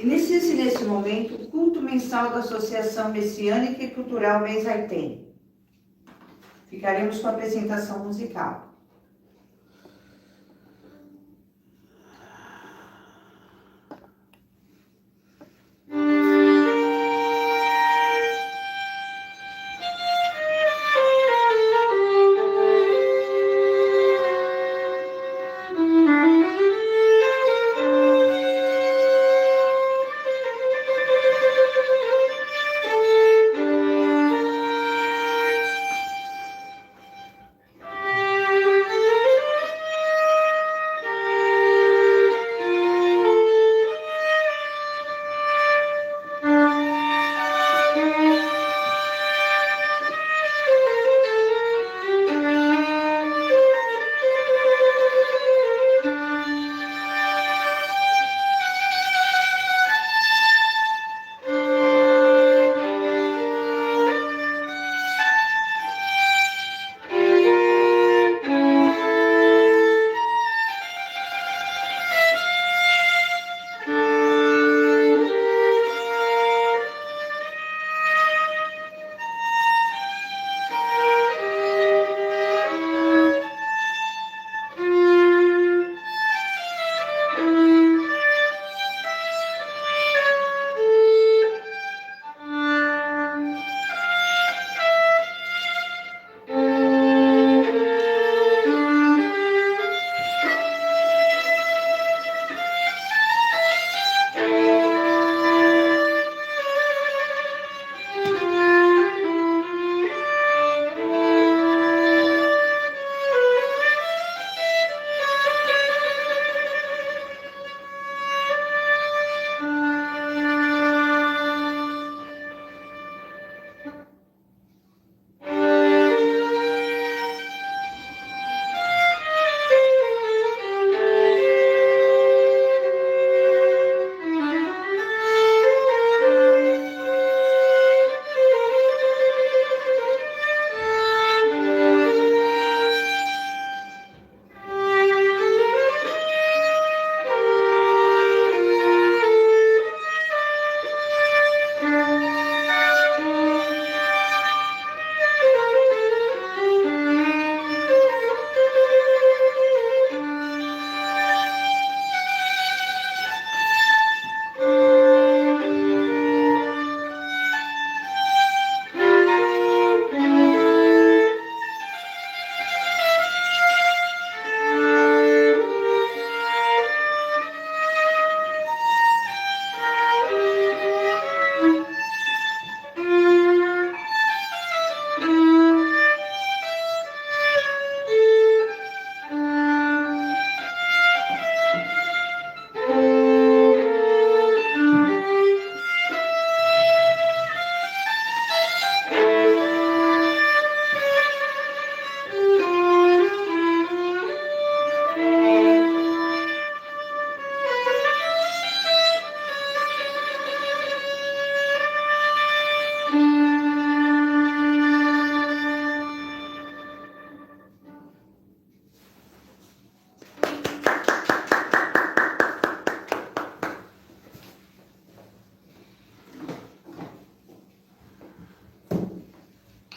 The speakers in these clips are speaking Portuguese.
Inicia-se neste momento o culto mensal da Associação Messiânica e Cultural Mês Aitem. Ficaremos com a apresentação musical.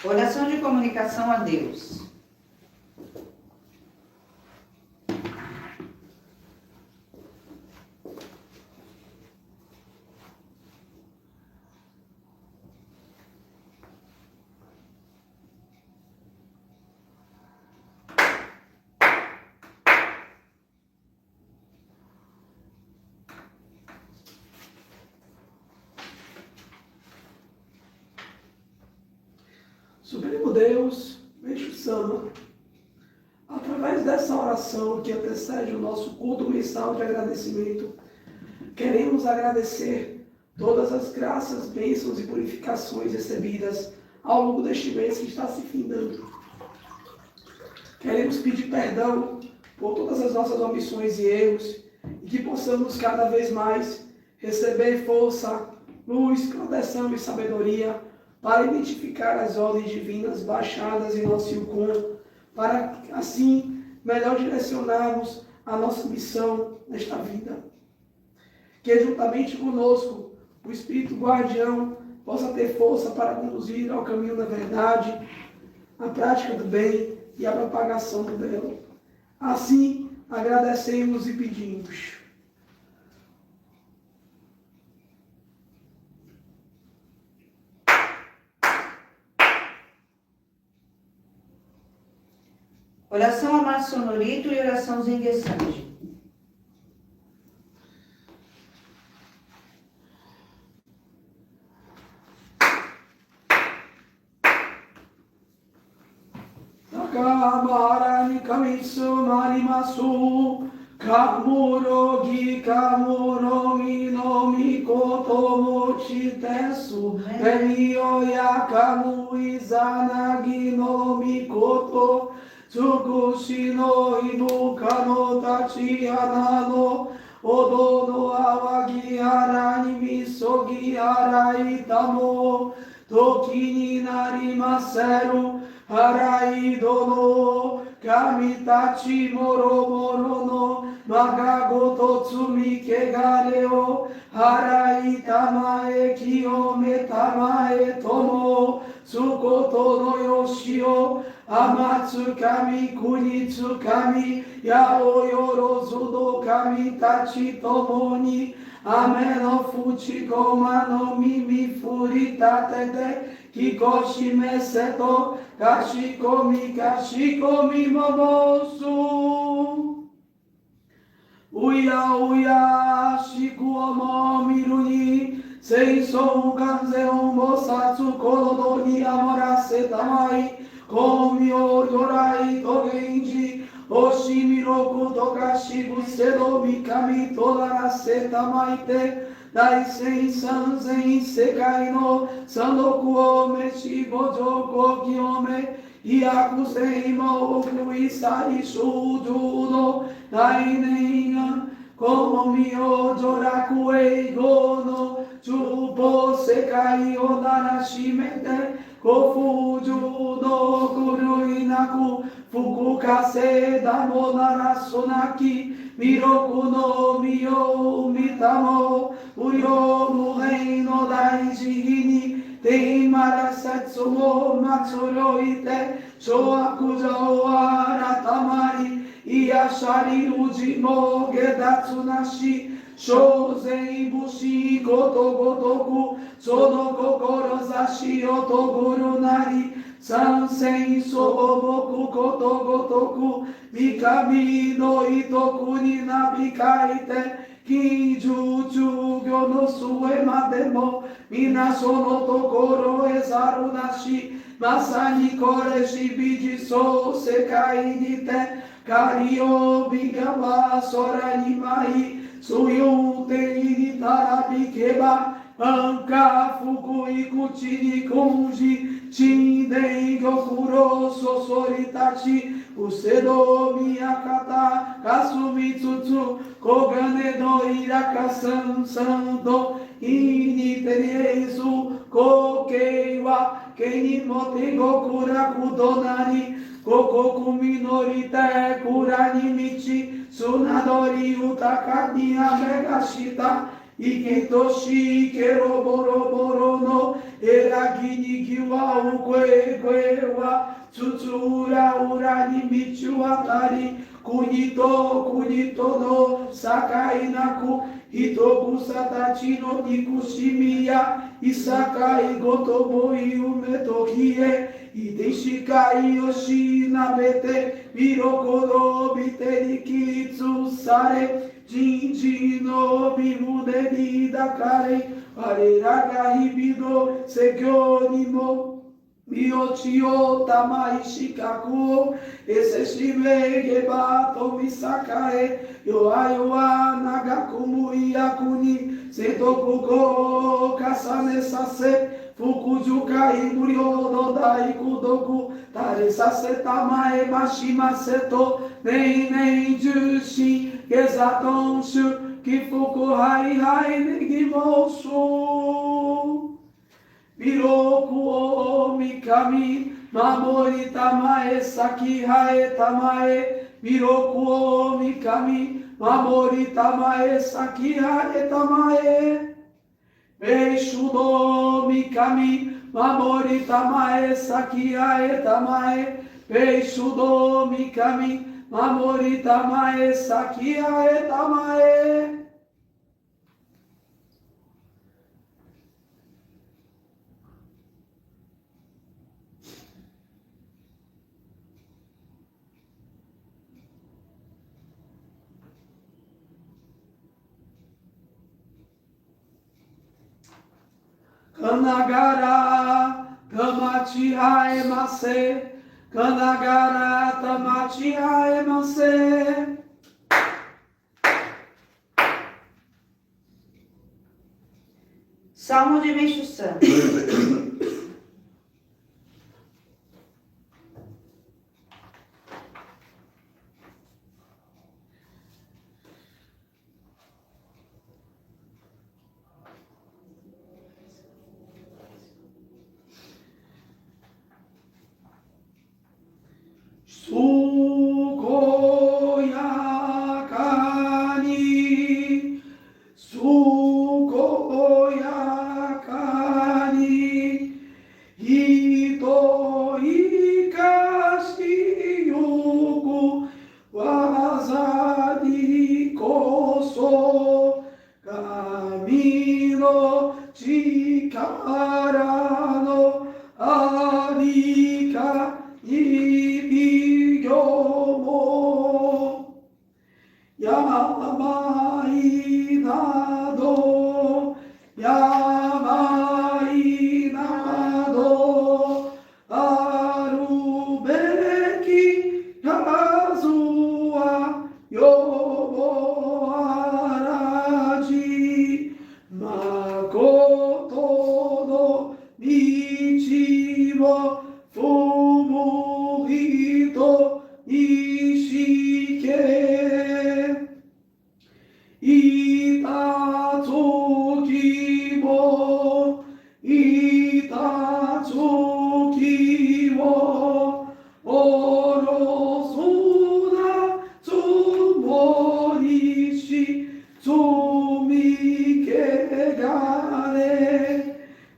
Oração de comunicação a Deus. Supremo Deus, Meixo Sama, através dessa oração que antecede o nosso culto mensal de agradecimento, queremos agradecer todas as graças, bênçãos e purificações recebidas ao longo deste mês que está se findando. Queremos pedir perdão por todas as nossas omissões e erros e que possamos cada vez mais receber força, luz, proteção e sabedoria para identificar as ordens divinas baixadas em nosso Yukon, para assim melhor direcionarmos a nossa missão nesta vida. que juntamente conosco o Espírito Guardião possa ter força para conduzir ao caminho da verdade, a prática do bem e a propagação do belo. Assim, agradecemos e pedimos. Oração a Márcio Sonorito e oração Zengue Sanji. Takamarani kamisu marimasu, kamurogi kamuromi no mikoto mochitesu, Enio yakamu izanagi no mikoto, Tsukushi no ibuka no tachihana no odo no awagi harani misogi harai tamo, Toki ni narimaseru harai dono, Kamitachi moro moro no magago totsumi kegareo, harai tamae kiyome tamae tomo, Tsukoto no yoshio, Amatsu kami kunitsu kami, Yao yorozu do kami tachi tomoni, Ame no fuchi koma no mimi furitate de, Kikoshi meseto, kashikomi momosu. Uya uya, shikuomo miruni, Seisou ganzeu mosatsu konodo ni amorase tamai, Komyo yorai togenji, Oshimiroku tokashi busedo mikami todarase tamaite, Daisen sanzen sekai no sandoku o meshi bojo ko kiyome, Iaku seima oku isai shuju no dainen, Komi o joraku eigo no chupo sekai o narashimete, Kofuju no kuruinaku fukukase damo narasonaki, Miroku no miyo mitamo, Uyo muhei no daiji ni, Teimarasatsu mo matsuro-ite, Shoaku jau aratamari, Iyashari uji mo gedatsu nashi, Shouzei bushi goto gotoku, Sono kokoro zashi otoguru nari, Sansen soboku koto gotoku, Mikami no itoku ni nabikaite, Kinjutsu gyo no suema demo, Minaso no tokoro ezaru nashi, Masani kore shibiji so sekai nite, Kario bigama sora nimai, Suyu tei tarabi keba, Anka fuku ikuchi ni konji, Shindei gyokuro sosoritachi, Usedo miyakata kasumitsutsu, Kogane no iraka sansando, Ini teriesu kokei wa, Keni mote gokuraku donari, Kokoku minorite kurani michi, Sunadori utakani amegashita, Iketoshi keroboro no, Eragini kiwa ukwe wa, Tsutsura urani michu atari, Kunito no sakai naku, Hitoku satachi no nikushimiya, Isakai gotobo iume tohie, Ideshikai yoshi nabete, Miroko no biteri kitsu sare, Jinji no bimude ni dakare, Areraga hibido sekyo nimo, Miyochio tamai shikaku, ese shime gebato misakae, yoa nagakumu iakuni, setoku go kasane sase, fukujuka imurio no daikudoku, tare sase tamae mashima seto, nei jushi, gezatonshu, kifuku hai negimosu. Miroku o mikami, mamori tamae, saki hae tamae, Mirokuo Mikami, Mamorita Mae Sakia Etamae, Peixudo Mikami, Mamorita Mae Sakia Etamae, Peixudo Mikami, Mamorita Mae Sakia Etamae. Kanagara, Tamati Aemase, Kanagara, Tamati Aemase. Salmo de Meixo Sama. Sukoyakani, Sukoyakani, Hito Ikashi Yuku, Wazadi Koso, Camino Chikarano, Arika, Ibiyomo Yamainado Yamainado Arubeki Yazua Yobo Araji Makoto no Nichibo Fumuhito Nishike Itatsukibo Itatsukibo Orosuna Tsumorishi Tsumikegare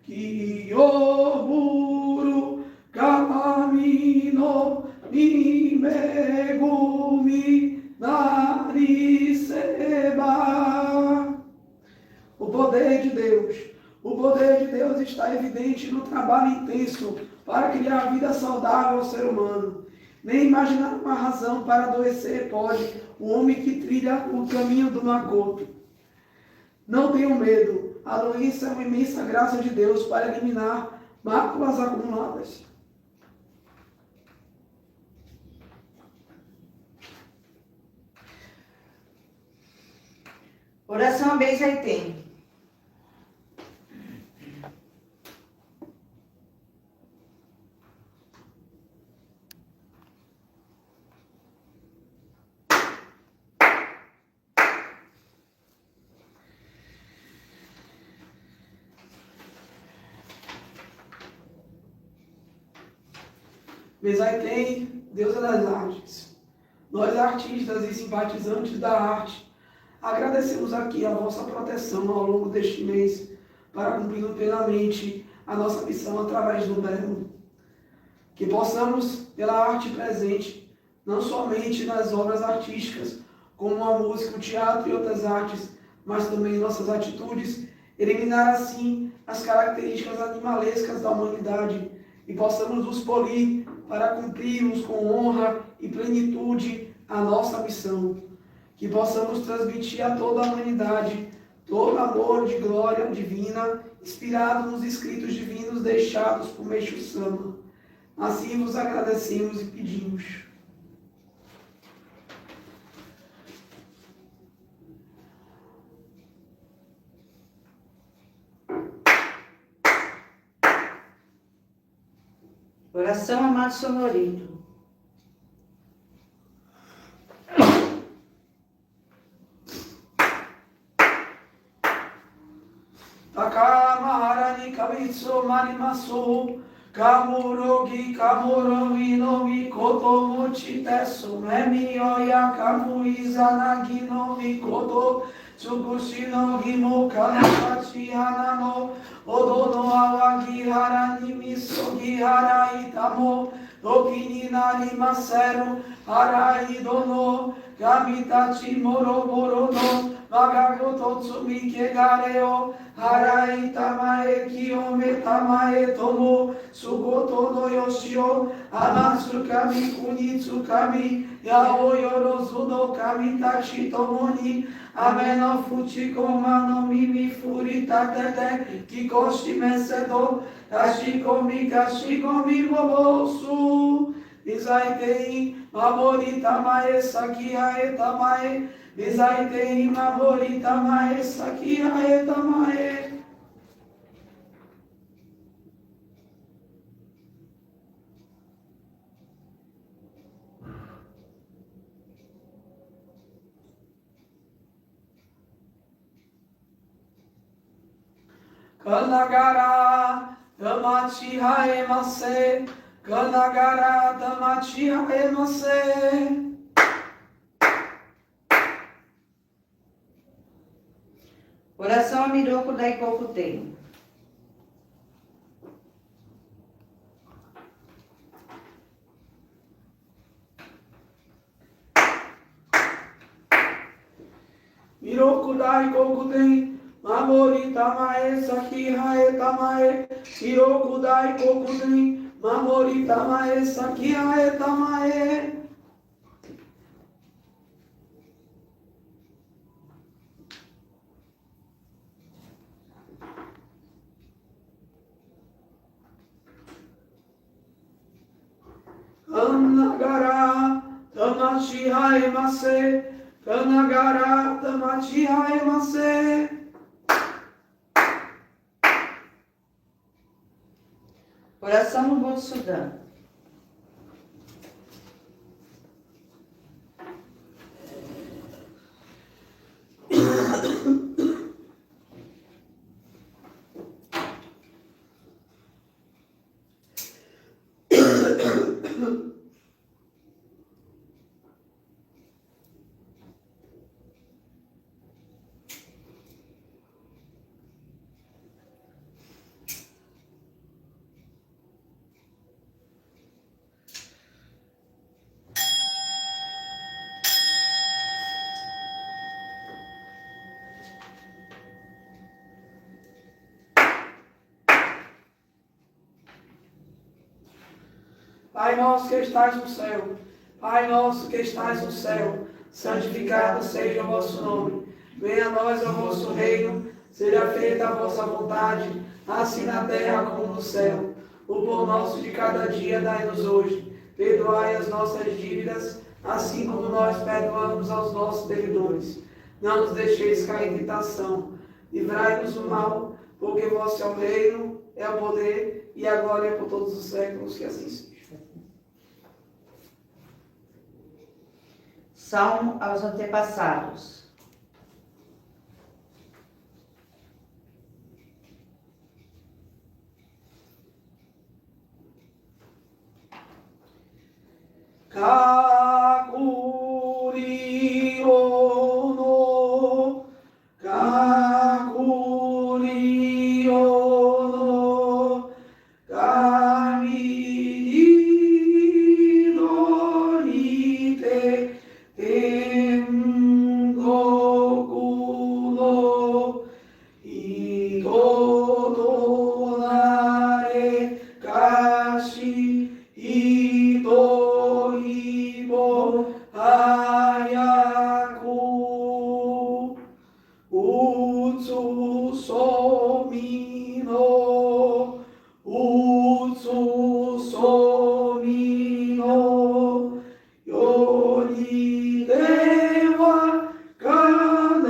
Kiyoburu Kamino Nimegumi Nariseba. O poder de Deus está evidente no trabalho intenso para criar vida saudável ao ser humano. Nem imaginar uma razão para adoecer pode o homem que trilha o caminho do Makoto. Não tenham medo, a doença é uma imensa graça de Deus para eliminar máculas acumuladas. Oração a Benzaiten. Benzaiten, deusa das artes. Nós, artistas e simpatizantes da arte, agradecemos aqui a vossa proteção ao longo deste mês para cumprir plenamente a nossa missão através do verbo. Que possamos, pela arte presente, não somente nas obras artísticas, como a música, o teatro e outras artes, mas também em nossas atitudes, eliminar assim as características animalescas da humanidade e possamos nos polir para cumprirmos com honra e plenitude a nossa missão. Que possamos transmitir a toda a humanidade todo amor de glória divina, inspirado nos escritos divinos deixados por Meixo Sama. Assim vos agradecemos e pedimos. Oração Amado Sonorito. Takamaharani Kavitso Marimaso Kamurogi kamorovi novi koto mochitesu memi oya kamuizanagi novi koto tsugushi no himo kanapachi hanano odono awagi harani misogi harai tamo dokini nari maseru harai dono kamitachi moro moro no Magagoto tsumi kegareo harai tamae kiyome tamae tomo sugoto no yoshio amatsu kami kunitsu kami yao yorozu no kami tachi tomoni ameno fuchi koma no mimi furi tatete kikoshi mesedo kashikomi mobosu Bizaitei mabori tamae sakiae tamae Bizaitei mabori tamae sakiae tamae Kanagara tamachi hae mase Kanagara tamachi hae mase Oração a Miroku Daikoku Ten. Miroku Daikoku Ten Mamori tamae sakihae tamae Miroku Daikoku Ten Mamori tamae sakihae tamae Kanagara tamachi hae mase Kanagara tamachi hae mase Oração no Botsudan. Pai nosso que estais no céu, Pai nosso que estais no céu, santificado seja o vosso nome. Venha a nós o vosso reino, seja feita a vossa vontade, assim na terra como no céu. O pão nosso de cada dia dai-nos hoje. Perdoai as nossas dívidas, assim como nós perdoamos aos nossos devedores. Não nos deixeis cair em tentação, livrai-nos do mal, porque vosso é o reino, é o poder e a glória por todos os séculos, que assim seja. Salmo aos antepassados. Kakuri ono, kakuri ono, kami dorite tengoku idonare kashi Ibo Ayaku Utsu Somino Utsu Somino Yori Dewa Kanabanu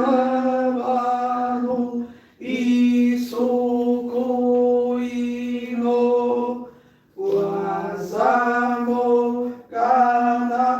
Isukuino Wazamo Kanawan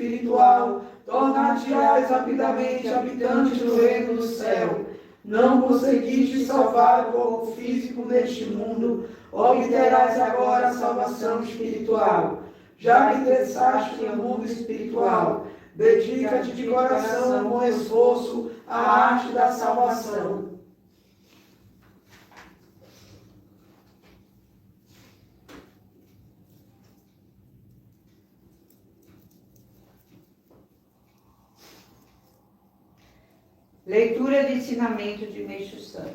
espiritual, tornar-te-ás rapidamente habitante do reino do céu. Não conseguiste salvar o corpo físico neste mundo, obterás agora a salvação espiritual. Já que ingressaste no mundo espiritual, dedica-te de coração com esforço à arte da salvação. Leitura de ensinamento de Meixo Sama.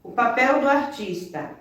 O papel do artista.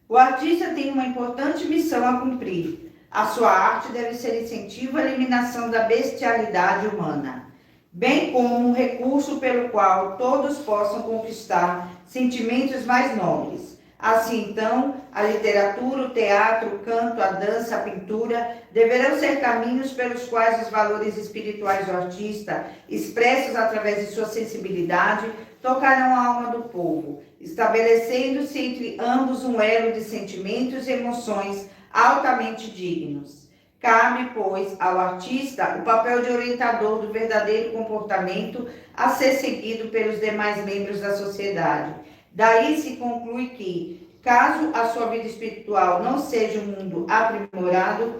O artista tem uma importante missão a cumprir. A sua arte deve ser incentivo à eliminação da bestialidade humana, bem como um recurso pelo qual todos possam conquistar sentimentos mais nobres. Assim, então, a literatura, o teatro, o canto, a dança, a pintura deverão ser caminhos pelos quais os valores espirituais do artista, expressos através de sua sensibilidade, tocarão a alma do povo, estabelecendo-se entre ambos um elo de sentimentos e emoções altamente dignos. Cabe, pois, ao artista o papel de orientador do verdadeiro comportamento a ser seguido pelos demais membros da sociedade. Daí se conclui que, caso a sua vida espiritual não seja um mundo aprimorado,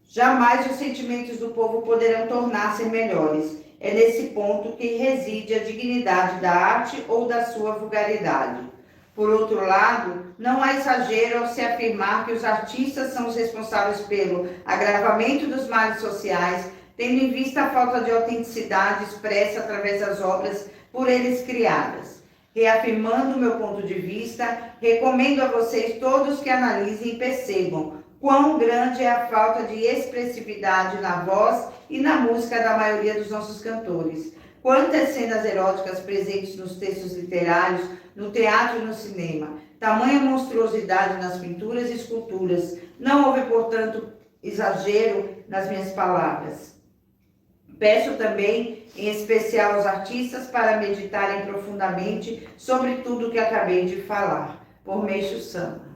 jamais os sentimentos do povo poderão tornar-se melhores. É nesse ponto que reside a dignidade da arte ou da sua vulgaridade. Por outro lado, não há exagero ao se afirmar que os artistas são os responsáveis pelo agravamento dos males sociais, tendo em vista a falta de autenticidade expressa através das obras por eles criadas. Reafirmando o meu ponto de vista, recomendo a vocês todos que analisem e percebam quão grande é a falta de expressividade na voz e na música da maioria dos nossos cantores. Quantas cenas eróticas presentes nos textos literários, no teatro e no cinema. Tamanha monstruosidade nas pinturas e esculturas. Não houve, portanto, exagero nas minhas palavras. Peço também, em especial aos artistas, para meditarem profundamente sobre tudo o que acabei de falar. Por Meixo Sama.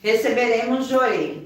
Receberemos Jorei.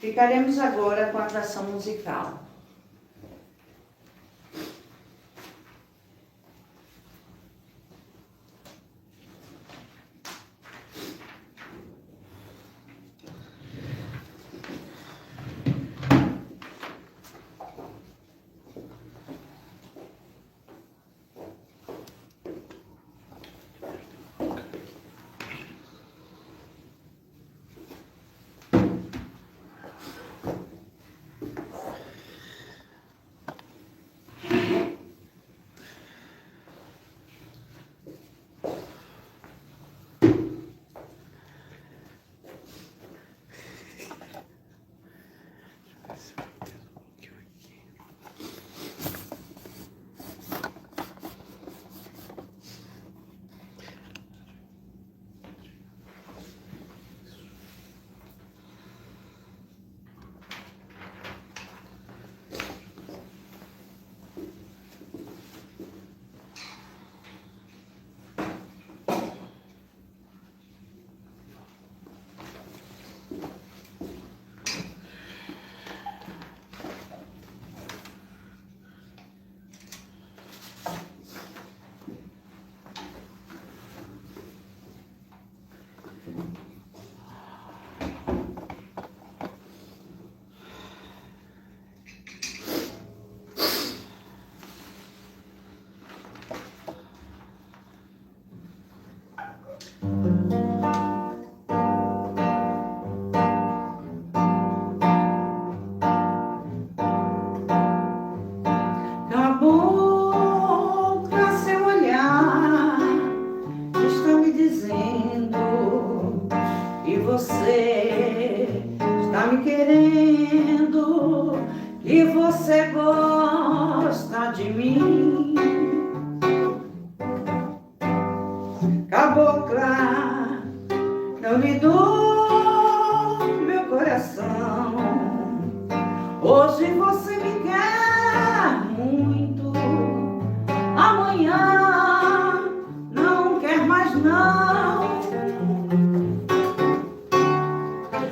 Ficaremos agora com a atração musical. Cabocla, seu olhar está me dizendo que você está me querendo, que você gosta de mim. Cabocla, não lhe dou meu coração. Hoje você me quer muito, amanhã não quer mais não.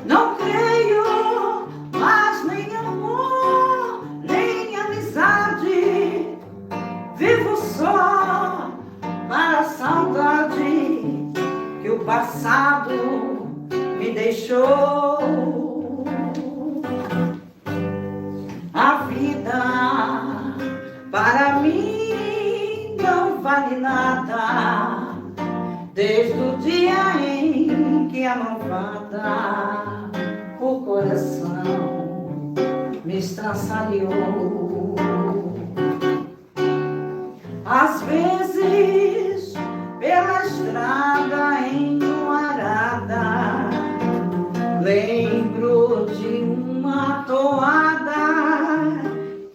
Não creio mais nem amor, nem amizade. Vivo só para a saudade que o passado me deixou. A vida para mim não vale nada, desde o dia em que a malvada o coração me estraçalhou. Às vezes pela estrada enluarada lembro de uma toada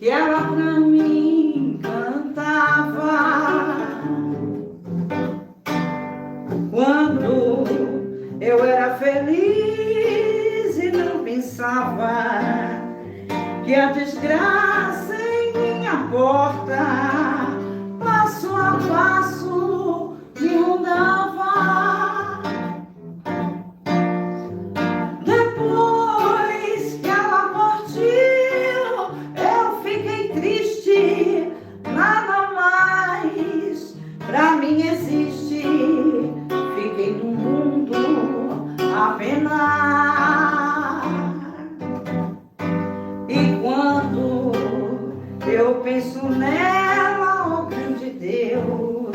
que ela pra mim cantava quando eu era feliz e não pensava que a desgraça em minha porta passo a passo me rondava. Depois que ela partiu, eu fiquei triste, nada mais pra mim existe. Fiquei no mundo a penar. E quando eu penso nela, ó grande Deus,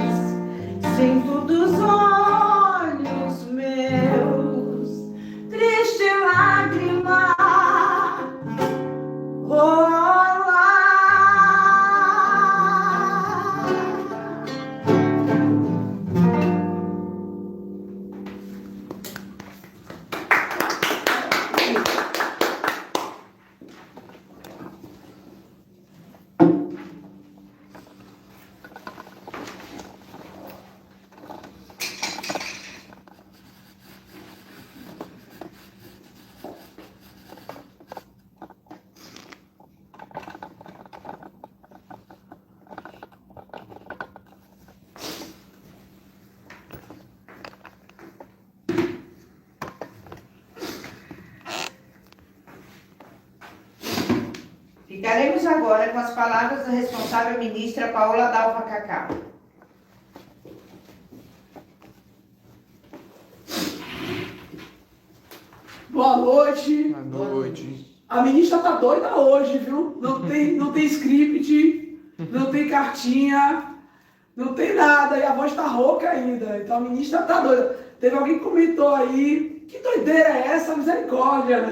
sinto dos olhos meus triste lágrima rolar. Ficaremos agora com as palavras da responsável ministra Paola Dalva Cacá. Boa noite. Boa noite. A ministra tá doida hoje, viu? Não tem script, não tem cartinha, não tem nada, e a voz tá rouca ainda. Então a ministra tá doida. Teve alguém que comentou aí, que doideira é essa, misericórdia,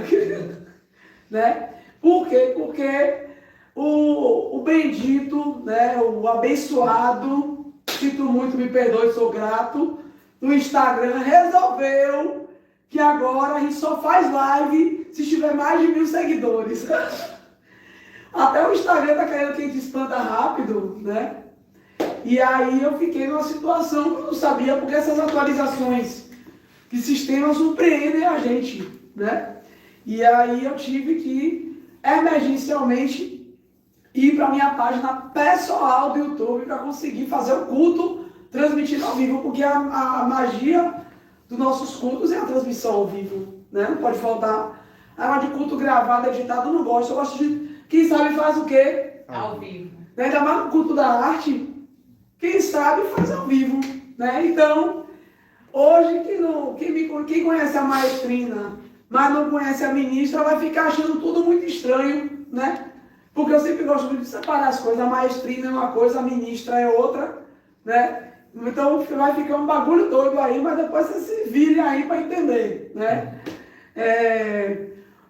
né? Por quê? Porque o bendito, né, o abençoado, sinto muito, me perdoe, sou grato, no Instagram resolveu que agora a gente só faz live se tiver mais de 1000 seguidores. Até o Instagram tá querendo que a gente expanda rápido, né? E aí eu fiquei numa situação que eu não sabia, porque essas atualizações de sistema surpreendem a gente, né? E aí eu tive que emergencialmente ir para minha página pessoal do YouTube para conseguir fazer o culto transmitido ao vivo, porque a magia dos nossos cultos é a transmissão ao vivo, né? Não pode faltar. A de culto gravado, editado, eu não gosto. Eu gosto de... Quem sabe faz o quê? Ao vivo. Né? Ainda mais no culto da arte, quem sabe faz ao vivo, né? Então, hoje, quem conhece a maestrina, mas não conhece a ministra, vai ficar achando tudo muito estranho, né? Porque eu sempre gosto muito de separar as coisas. A maestrina é uma coisa, a ministra é outra, né? Então, vai ficar um bagulho doido aí, mas depois você se vire aí para entender, né?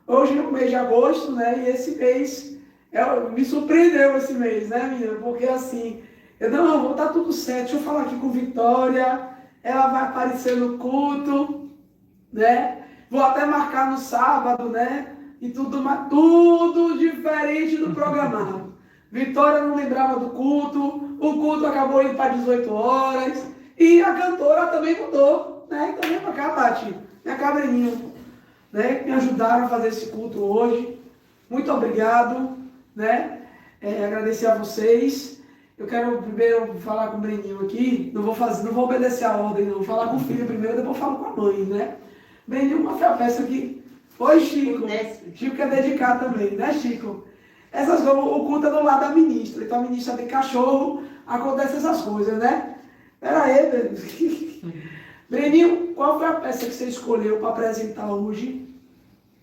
Hoje é o mês de agosto, né? E esse mês, me surpreendeu esse mês, né, menina? Porque assim, vou estar tudo certo, deixa eu falar aqui com Vitória, ela vai aparecer no culto, né? Vou até marcar no sábado, né? E tudo diferente do programado. Vitória não lembrava do culto, o culto acabou indo para 18 horas, e a cantora também mudou, né? Então vem pra cá, Tati, minha cabrinha, né? Que me ajudaram a fazer esse culto hoje. Muito obrigado, né? Agradecer a vocês. Eu quero primeiro falar com o Breninho aqui, não vou obedecer a ordem, não. Vou falar com o filho primeiro, depois eu falo com a mãe, né? Breninho, qual foi a peça aqui? Oi, Chico. Chico quer dedicar também, né, Chico? O culto é do lado da ministra, então a ministra tem cachorro, acontece essas coisas, né? Pera aí, Breninho. Breninho, qual foi a peça que você escolheu para apresentar hoje?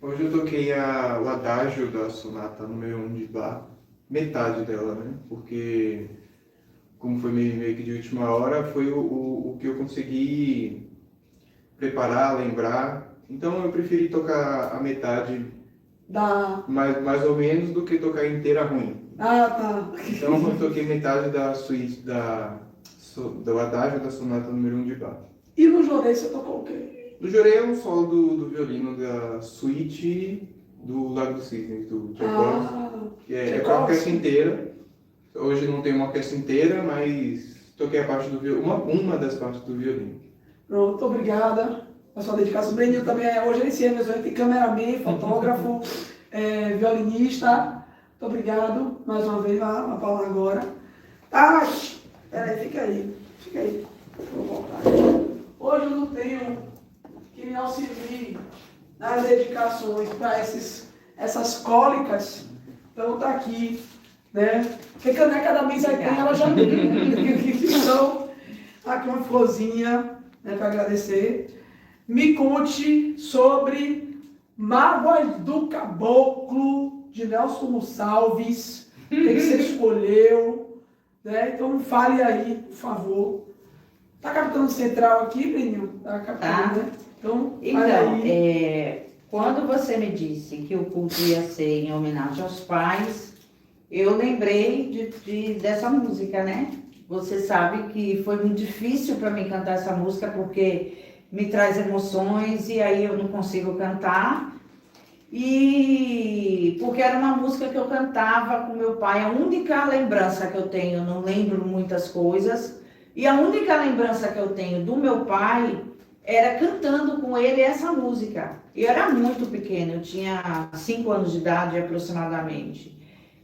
Hoje eu toquei o adágio da sonata número 1 de Bach, metade dela, né? Porque, como foi meio que de última hora, foi o que eu consegui preparar, lembrar. Então eu preferi tocar a metade mais ou menos do que tocar inteira ruim. Ah, tá. Então eu toquei metade da suíte do adágio da sonata número 1 de Bach. E no Jorei você tocou o quê? No Jorei é um solo do violino da suíte do Lago dos Cisnes, do Tchaikovsky, que é para a orquestra inteira. Hoje não tem uma orquestra inteira, mas toquei a parte do violino, uma das partes do violino. Pronto, obrigada. A sua dedicação. O Breninho também hoje esse ano, tem cameraman, fotógrafo, violinista. Muito obrigado. Mais uma vez, a Paula agora. Peraí, fica aí. Vou voltar. Hoje eu não tenho que me auxilie nas dedicações para essas cólicas. Então tá aqui, né? Porque caneca da mesa tem, ela já então, aqui uma florzinha, né, para agradecer. Me conte sobre Mágoas do Caboclo, de Nelson Gonçalves. O que você escolheu? Né? Então fale aí, por favor. Tá captando central aqui, Breninho? Tá captando, né? Então, quando você me disse que o culto ia ser em homenagem aos pais, eu lembrei dessa música, né? Você sabe que foi muito difícil para mim cantar essa música, porque me traz emoções e aí eu não consigo cantar. E porque era uma música que eu cantava com meu pai, a única lembrança que eu tenho, eu não lembro muitas coisas, e a única lembrança que eu tenho do meu pai era cantando com ele essa música. Eu era muito pequena, eu tinha 5 anos de idade aproximadamente.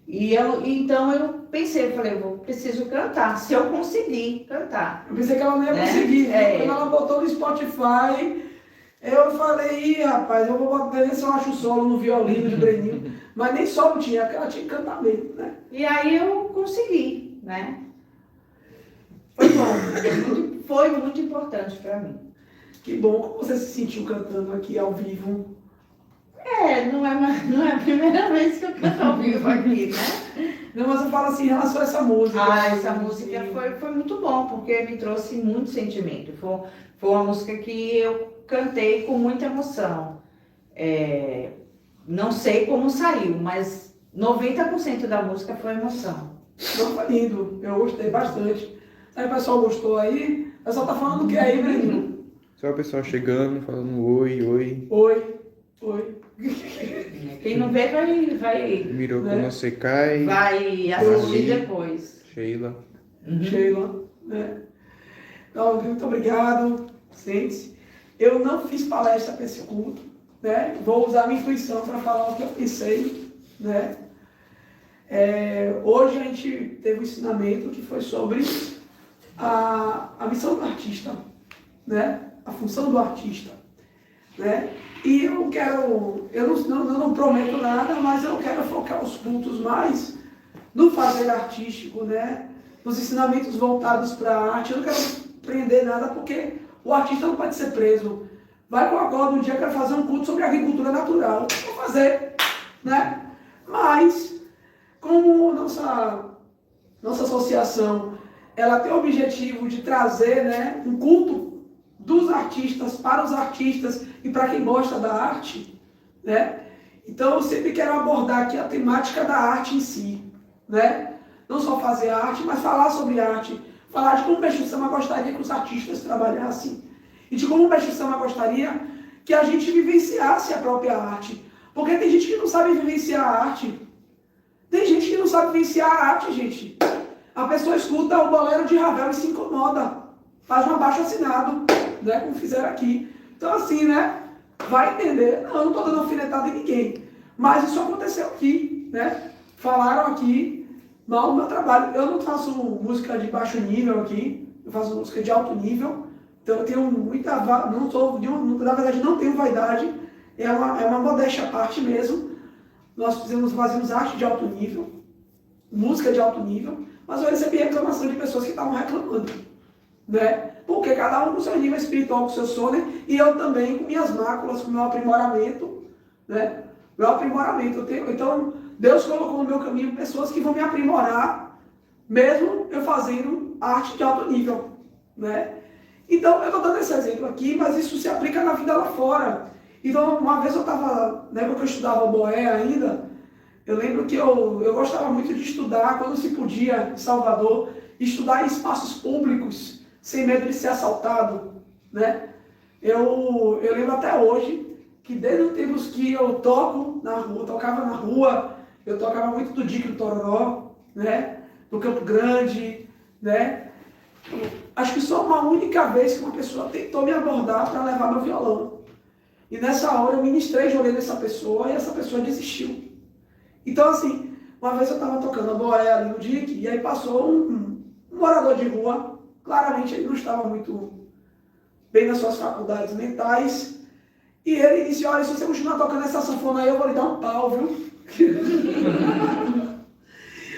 Então eu pensei, eu preciso cantar, se eu conseguir cantar. Eu pensei que ela não ia conseguir, quando ela botou no Spotify, Eu falei, ih, rapaz, eu vou botar ver se eu acho solo no violino de Breninho. Mas nem solo tinha, porque ela tinha que cantar mesmo, né? E aí eu consegui, né? Foi bom, foi muito importante para mim. Que bom, como você se sentiu cantando aqui ao vivo? Não é a primeira vez que eu canto ao vivo aqui, né? Não, mas eu falo assim em relação a essa música. Essa música foi muito bom, porque me trouxe muito sentimento. Foi uma música que eu cantei com muita emoção. Não sei como saiu, mas 90% da música foi emoção. Não, foi lindo, eu gostei bastante. Aí o pessoal gostou aí? O pessoal tá falando o que aí, Breninho? Só o pessoal chegando, falando oi, oi. Oi, oi. Quem não vê vai Mirou Né? quando você cai. assistir Oi. depois. Sheila. Sheila, né? Então, muito obrigado, sente-se. Eu não fiz palestra para esse culto, né? Vou usar a minha intuição para falar o que eu pensei, né? Hoje a gente teve um ensinamento que foi sobre a missão do artista, né? A função do artista, né? E eu não prometo nada, mas eu quero focar os cultos mais no fazer artístico, né? Nos ensinamentos voltados para a arte. Eu não quero prender nada, porque o artista não pode ser preso. Vai com a corda um dia, eu quero fazer um culto sobre agricultura natural. Vou fazer, né? Mas, como nossa associação, ela tem o objetivo de trazer, né, um culto dos artistas, para os artistas e para quem gosta da arte, né? Então eu sempre quero abordar aqui a temática da arte em si, né? Não só fazer arte, mas falar sobre arte, falar de como o Mestre Sama gostaria que os artistas trabalhassem e de como o Mestre Sama gostaria que a gente vivenciasse a própria arte, porque tem gente que não sabe vivenciar a arte, tem gente que não sabe vivenciar a arte, gente. A pessoa escuta o bolero de Ravel e se incomoda, faz um abaixo-assinado, né, como fizeram aqui. Então assim, né, vai entender. Não, eu não estou dando alfinetada em ninguém, mas isso aconteceu aqui, né, falaram aqui mal do meu trabalho. Eu não faço música de baixo nível aqui, eu faço música de alto nível, então eu tenho muita, não sou, na verdade não tenho vaidade, é uma modéstia à parte mesmo. Nós fazemos arte de alto nível, música de alto nível, mas eu recebi reclamação de pessoas que estavam reclamando, né? Porque cada um com seu nível espiritual, com seu sono, né? E eu também com minhas máculas, com meu aprimoramento, né? Meu aprimoramento. Então, Deus colocou no meu caminho pessoas que vão me aprimorar, mesmo eu fazendo arte de alto nível, né? Então, eu estou dando esse exemplo aqui, mas isso se aplica na vida lá fora. Então, uma vez eu estava, na época que eu estudava oboé ainda, eu lembro que eu gostava muito de estudar, quando se podia, em Salvador, estudar em espaços públicos, sem medo de ser assaltado, né? Eu lembro até hoje que desde os tempos que eu toco na rua, tocava na rua, eu tocava muito do Dique do Tororó, né? Do Campo Grande, né? Acho que só uma única vez que uma pessoa tentou me abordar para levar meu violão. E nessa hora eu ministrei, joguei nessa pessoa e essa pessoa desistiu. Então assim, uma vez eu estava tocando a boé ali no Dique e aí passou um morador de rua. Claramente ele não estava muito bem nas suas faculdades mentais. E ele disse, olha, se você continuar tocando essa sanfona aí, eu vou lhe dar um pau, viu?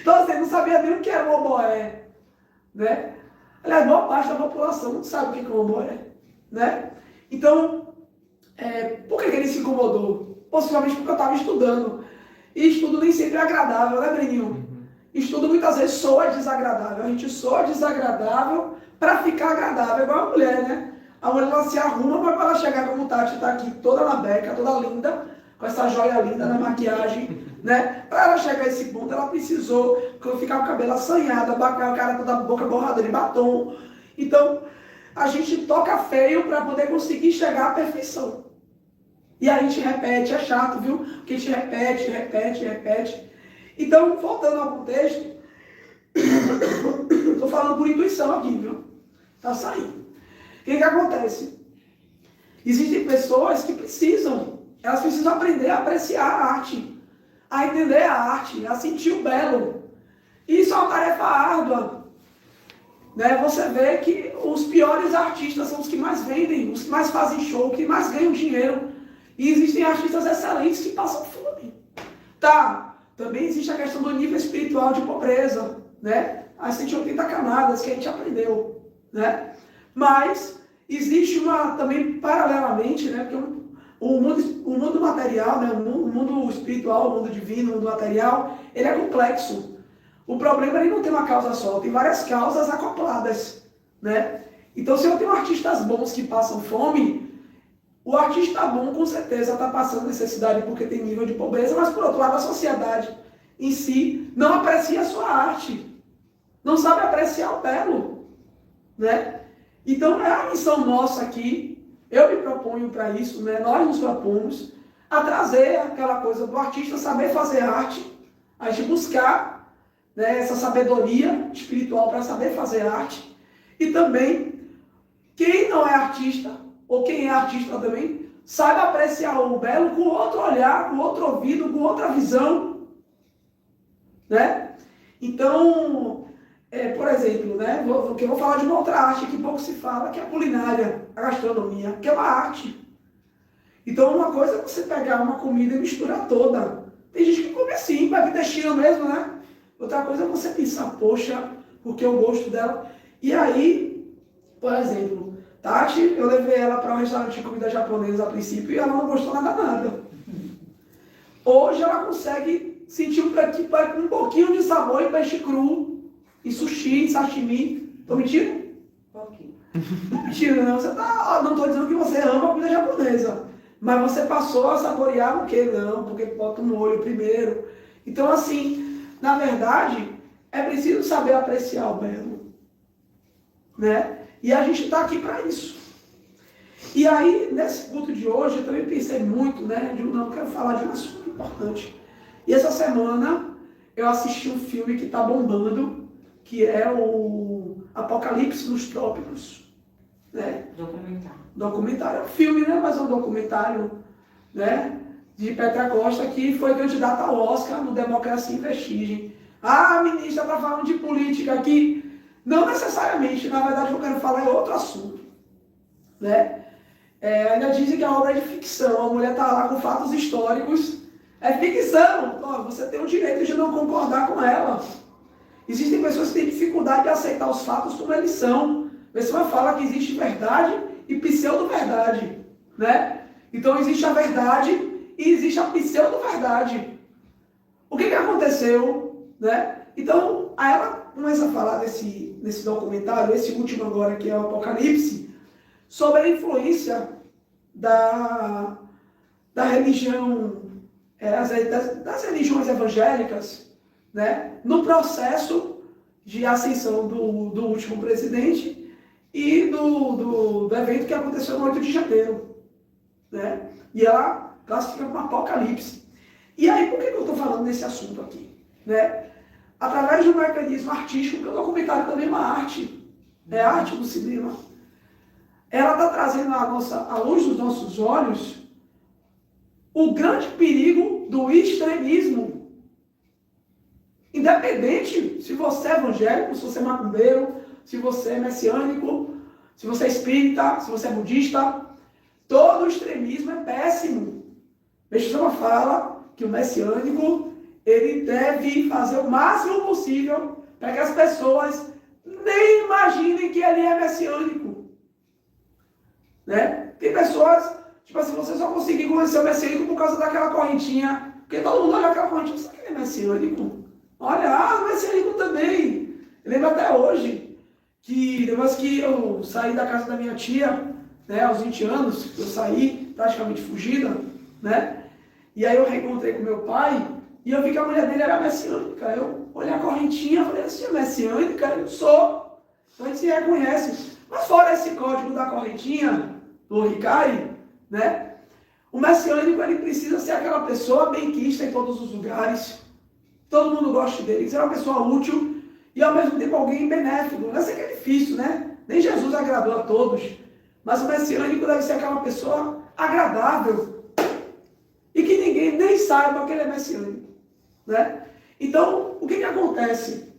Então assim, ele não sabia nem o que era um oboé, né? Aliás, boa parte da população não sabe o que é um oboé, né? Então, por que ele se incomodou? Possivelmente porque eu estava estudando. E estudo nem sempre é agradável, né, Breninho? Estudo muitas vezes soa desagradável. A gente soa desagradável para ficar agradável. É igual a mulher, né? A mulher ela se arruma para ela chegar como Tati está aqui, toda na beca, toda linda, com essa joia linda na maquiagem, né? Para ela chegar a esse ponto, ela precisou ficar com o cabelo assanhado, a cara toda a boca borrada de batom. Então, a gente toca feio para poder conseguir chegar à perfeição. E a gente repete, é chato, viu? Porque a gente repete. Então, voltando ao contexto, estou falando por intuição aqui, viu? Tá saindo. O que acontece? Existem pessoas que elas precisam aprender a apreciar a arte, a entender a arte, a sentir o belo. E isso é uma tarefa árdua. né, você vê que os piores artistas são os que mais vendem, os que mais fazem show, que mais ganham dinheiro. E existem artistas excelentes que passam fome. Tá, também existe a questão do nível espiritual de pobreza, né? As 180 camadas que a gente aprendeu, né? Mas existe também paralelamente, né? Porque o mundo material, né? O mundo espiritual, o mundo divino, o mundo material, ele é complexo. O problema é ele não tem uma causa só, tem várias causas acopladas, né? Então, se eu tenho artistas bons que passam fome, o artista bom com certeza está passando necessidade porque tem nível de pobreza, mas por outro lado a sociedade em si não aprecia a sua arte, não sabe apreciar o belo, né? Então é a missão nossa aqui, eu me proponho para isso, né? Nós nos propomos a trazer aquela coisa do artista saber fazer arte, a gente buscar, né, essa sabedoria espiritual para saber fazer arte, e também quem não é artista, ou quem é artista também, saiba apreciar o belo com outro olhar, com outro ouvido, com outra visão, né? Então, por exemplo, né, eu vou falar de uma outra arte que pouco se fala, que é a culinária, a gastronomia, que é uma arte. Então, uma coisa é você pegar uma comida e misturar toda. Tem gente que come assim, vai vir destino mesmo, né? Outra coisa é você pensar, poxa, porque eu gosto dela. E aí, por exemplo, Tati, eu levei ela para um restaurante de comida japonesa a princípio e ela não gostou nada. Hoje ela consegue sentir um pouquinho de sabor em peixe cru, em sushi, em sashimi. Tô mentindo? Um pouquinho. Não mentira, não. Não estou dizendo que você ama a comida japonesa. Mas você passou a saborear o quê? Não, porque bota o molho primeiro. Então, assim, na verdade, é preciso saber apreciar o belo, né? E a gente está aqui para isso. E aí, nesse culto de hoje, eu também pensei muito, né? Eu quero falar de um assunto importante. E essa semana, eu assisti um filme que está bombando, que é o Apocalipse nos Trópicos, né? Documentário. É um filme, né? Mas é um documentário, né? De Petra Costa, que foi candidata ao Oscar no Democracia em Vestigem. Ah, a ministra está falando de política aqui. Não necessariamente, na verdade, eu quero falar é outro assunto, né? Ainda dizem que a obra é de ficção, a mulher está lá com fatos históricos, é ficção, você tem o direito de não concordar com ela. Existem pessoas que têm dificuldade de aceitar os fatos como eles são. Você vai falar que existe verdade e pseudo-verdade, né? Então existe a verdade e existe a pseudo-verdade. O que aconteceu, né? Então, aí ela começa a falar nesse documentário, esse último agora, que é o Apocalipse, sobre a influência da religião, das religiões evangélicas, né, no processo de ascensão do último presidente e do evento que aconteceu no 8 de janeiro. Né? E ela classifica como Apocalipse. E aí, por que eu estou falando desse assunto aqui? Né? Através de um mecanismo artístico, porque o documentário também é uma arte, é arte do cinema. Ela está trazendo à luz dos nossos olhos o grande perigo do extremismo. Independente se você é evangélico, se você é macumbeiro, se você é messiânico, se você é espírita, se você é budista, todo extremismo é péssimo. Meshama fala que o messiânico ele deve fazer o máximo possível para que as pessoas nem imaginem que ele é messiânico. Né? Tem pessoas, tipo assim, você só conseguir conhecer o messiânico por causa daquela correntinha, porque todo mundo olha aquela correntinha, sabe que ele é messiânico? Olha, o messiânico também. Eu lembro até hoje, que depois que eu saí da casa da minha tia, né, aos 20 anos, eu saí praticamente fugida, né? E aí eu reencontrei com meu pai, e eu vi que a mulher dele era messiânica. Eu olhei a correntinha e falei assim, é messiânica? Eu sou. Então a gente se reconhece. Mas fora esse código da correntinha, do Ricari, né? O messiânico, ele precisa ser aquela pessoa benquista em todos os lugares. Todo mundo gosta dele. Ser uma pessoa útil e ao mesmo tempo alguém benéfico. Não sei que é difícil, né? Nem Jesus agradou a todos. Mas o messiânico deve ser aquela pessoa agradável. E que ninguém nem saiba que ele é messiânico. Né? Então, o que acontece?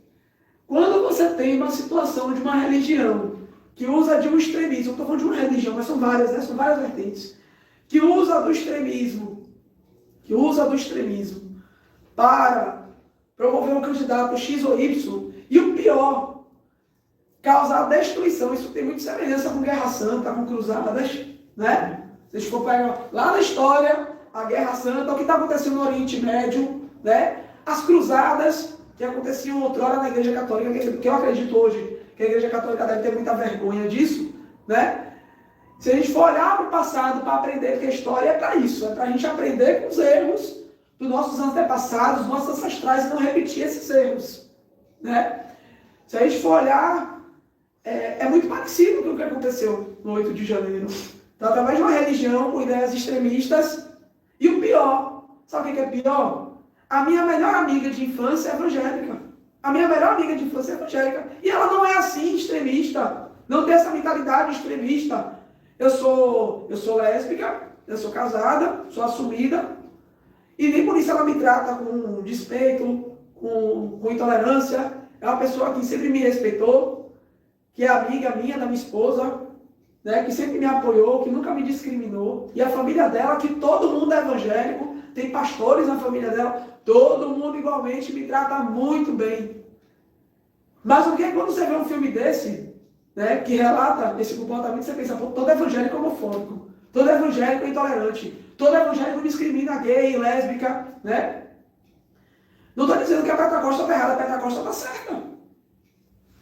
Quando você tem uma situação de uma religião que usa de um extremismo, eu estou falando de uma religião, mas são várias, né? São várias vertentes, que usa do extremismo para promover um candidato X ou Y, e o pior, causar destruição. Isso tem muita semelhança com Guerra Santa, com Cruzadas, né? Se a gente for pegar lá na história, a Guerra Santa, o que está acontecendo no Oriente Médio, né? As Cruzadas que aconteciam outrora na Igreja Católica, que eu acredito hoje que a Igreja Católica deve ter muita vergonha disso, né? Se a gente for olhar para o passado para aprender que a história é para isso, é para a gente aprender com os erros dos nossos antepassados, dos nossos ancestrais, e não repetir esses erros, né? Se a gente for olhar, é muito parecido com o que aconteceu no 8 de janeiro. Então, através de uma religião com ideias extremistas, e o pior, sabe o que é pior? A minha melhor amiga de infância é evangélica. A minha melhor amiga de infância é evangélica. E ela não é assim, extremista. Não tem essa mentalidade extremista. Eu sou lésbica, eu sou casada, sou assumida. E nem por isso ela me trata com despeito, com intolerância. É uma pessoa que sempre me respeitou, que é amiga minha, da minha esposa, né, que sempre me apoiou, que nunca me discriminou. E a família dela, que todo mundo é evangélico, tem pastores na família dela, todo mundo igualmente me trata muito bem. Mas o que é quando você vê um filme desse, né, que relata esse comportamento, você pensa, pô, todo evangélico é homofóbico, todo evangélico é intolerante, todo evangélico discrimina gay, lésbica, né? Não estou dizendo que a Petra Costa está errada, a Petra Costa está certa,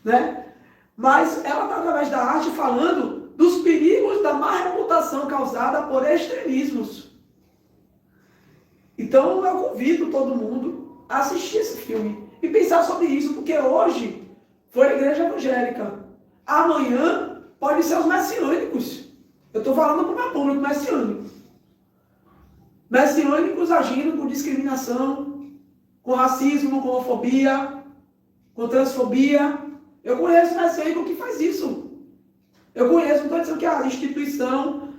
né? Mas ela está, através da arte, falando dos perigos da má reputação causada por extremismos. Então eu convido todo mundo a assistir esse filme e pensar sobre isso, porque hoje foi a igreja evangélica. Amanhã pode ser os messiânicos. Eu estou falando para o meu público messiânico. Messiânicos agindo com discriminação, com racismo, com homofobia, com transfobia. Eu conheço messiânico que faz isso. Eu conheço, não estou dizendo que a instituição,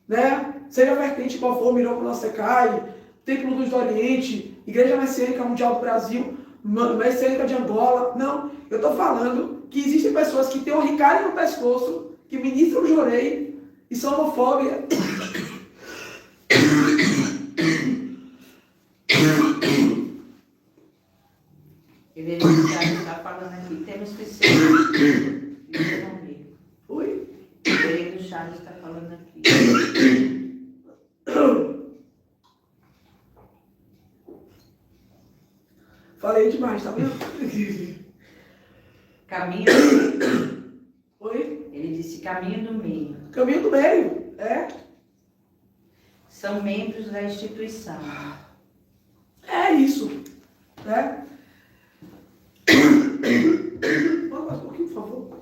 né, seja vertente qual for, Mirou para o Secai, Templo do Oriente, Igreja Messiânica Mundial do Brasil, Messiânica de Angola. Não, eu estou falando que existem pessoas que têm um ricário no pescoço, que ministram o jorei e são homofóbicas. Ele está falando aqui, temos que ser. Oi? O Pereira Charles está falando aqui. Falei demais, tá vendo? Caminho do meio. Oi? Ele disse caminho do meio. Caminho do meio, é? São membros da instituição. É isso, né? Fala mais um pouquinho, por favor.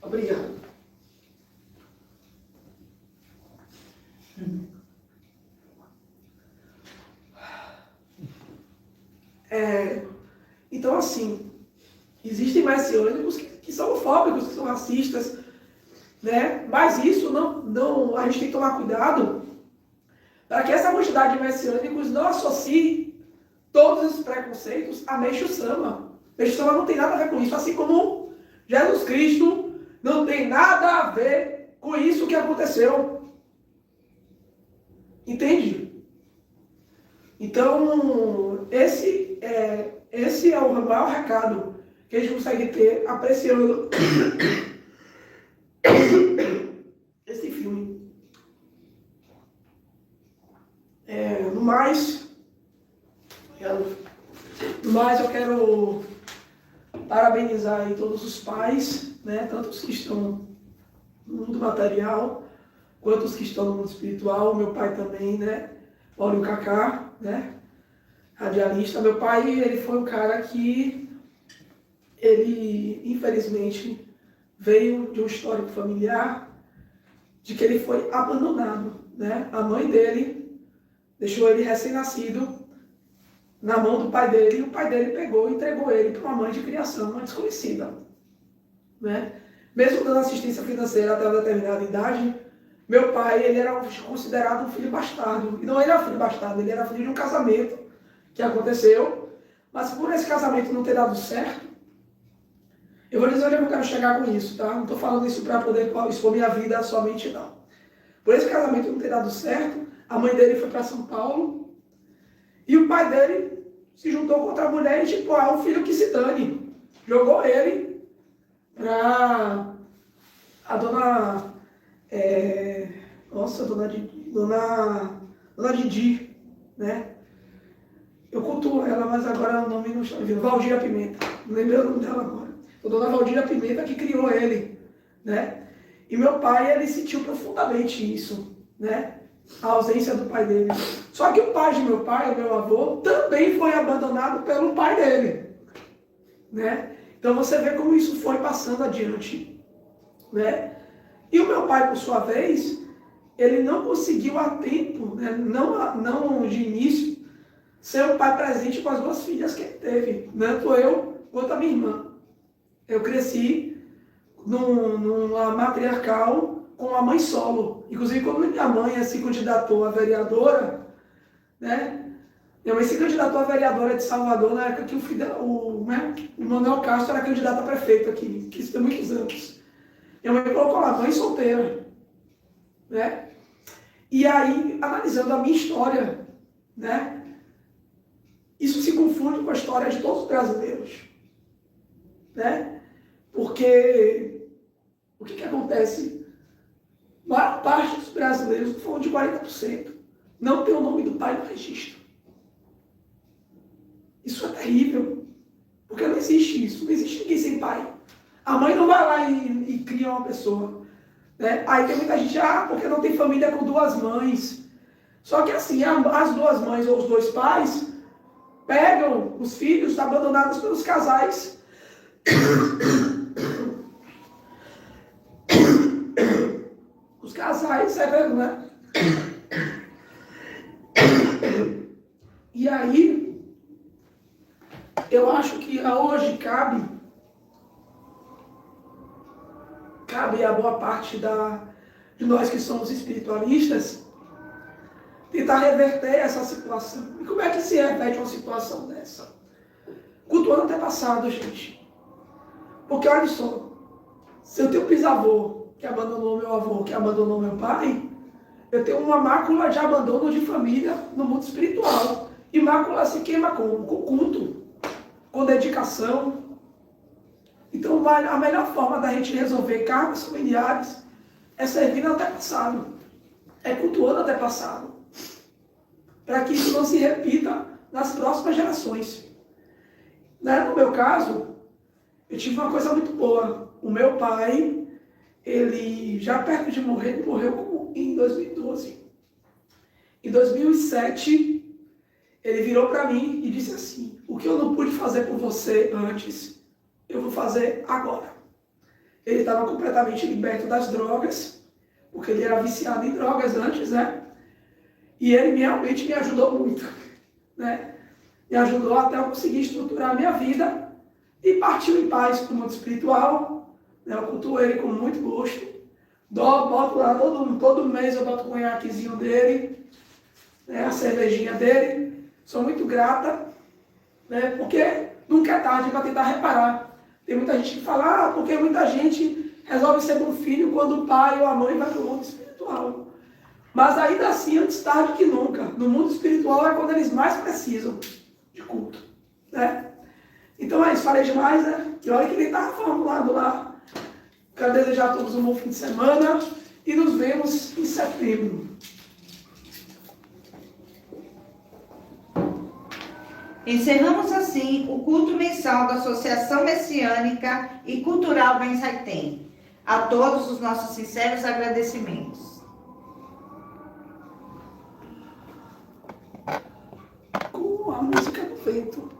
Obrigado. Então, assim, existem messiânicos que são homofóbicos, que são racistas, né? Mas isso não, a gente tem que tomar cuidado para que essa quantidade de messiânicos não associe todos esses preconceitos a Meixo Sama. Meixo Sama não tem nada a ver com isso, assim como Jesus Cristo não tem nada a ver com isso que aconteceu. Entende? Então, esse é o maior recado que a gente consegue ter apreciando esse filme. No mais, eu quero parabenizar aí todos os pais, né, tanto os que estão no mundo material, quanto os que estão no mundo espiritual. Meu pai também, né, Paulinho Cacá, né, radialista. Meu pai, ele foi um cara que, ele, infelizmente, veio de um histórico familiar de que ele foi abandonado, né? A mãe dele deixou ele recém-nascido na mão do pai dele, e o pai dele pegou e entregou ele para uma mãe de criação, uma desconhecida, né? Mesmo dando assistência financeira até uma determinada idade, Meu pai, ele era considerado um filho bastardo. E não era filho bastardo, ele era filho de um casamento que aconteceu. Mas por esse casamento não ter dado certo, eu vou dizer onde eu quero chegar com isso, tá? Não estou falando isso para poder expor minha vida somente, não. Por esse casamento não ter dado certo, a mãe dele foi para São Paulo e o pai dele se juntou com outra mulher e, tipo, um filho que se dane. Jogou ele para a dona... Dona Didi, né? Eu cultuo ela, mas agora o nome não está vindo. Valdira Pimenta. Não lembrei o nome dela agora. A dona Valdira Pimenta que criou ele, né? E meu pai, ele sentiu profundamente isso, né? A ausência do pai dele. Só que o pai de meu pai, o meu avô, também foi abandonado pelo pai dele, né? Então você vê como isso foi passando adiante, né? E o meu pai, por sua vez, ele não conseguiu a tempo, né? não de início, ser um pai presente com as duas filhas que ele teve, tanto eu quanto a minha irmã. Eu cresci numa matriarcal com a mãe solo. Inclusive, quando minha mãe se candidatou a vereadora, né? Minha mãe se candidatou a vereadora de Salvador na época que o Manuel Castro era candidato a prefeito aqui, que isso tem muitos anos. Minha mãe colocou lá, mãe solteira, né? E aí, analisando a minha história, né? Isso se confunde com a história de todos os brasileiros, né? Porque o que acontece? A maior parte dos brasileiros, estou falando de 40%, não tem o nome do pai no registro. Isso é terrível, porque não existe isso, não existe ninguém sem pai. A mãe não vai lá e cria uma pessoa, né? Aí tem muita gente, porque não tem família com duas mães. Só que assim, as duas mães ou os dois pais pegam os filhos abandonados pelos casais. Os casais, você vê, né? E aí, eu acho que hoje cabe a boa parte de nós que somos espiritualistas tentar reverter essa situação. E como é que se reverte uma situação dessa? Cultuando até passado, gente. Porque olha só, se eu tenho um bisavô que abandonou meu avô, que abandonou meu pai, eu tenho uma mácula de abandono de família no mundo espiritual. E mácula se queima como? Com culto, com dedicação. Então a melhor forma da gente resolver karmas familiares é servindo até passado. É cultuando até passado. Para que isso não se repita nas próximas gerações. Né? No meu caso, eu tive uma coisa muito boa. O meu pai, ele já perto de morrer, ele morreu em 2012. Em 2007, ele virou para mim e disse assim: o que eu não pude fazer por você antes, eu vou fazer agora. Ele estava completamente liberto das drogas, porque ele era viciado em drogas antes, né? E ele realmente me ajudou muito, né? Me ajudou até eu conseguir estruturar a minha vida e partiu em paz para o mundo espiritual, né? Eu cultuo ele com muito gosto. Boto lá, todo mês eu boto o conhaquezinho dele, né? A cervejinha dele. Sou muito grata, né? Porque nunca é tarde para tentar reparar. Tem muita gente que fala, porque muita gente resolve ser bom filho quando o pai ou a mãe vai para o mundo espiritual. Mas ainda assim, antes tarde que nunca. No mundo espiritual é quando eles mais precisam de culto, né? Então é isso, falei demais, né? E olha que ele estava formulado lá. Quero desejar a todos um bom fim de semana e nos vemos em setembro. Encerramos assim o culto mensal da Associação Messiânica e Cultural Benzaitem. A todos os nossos sinceros agradecimentos. Com a música do vento.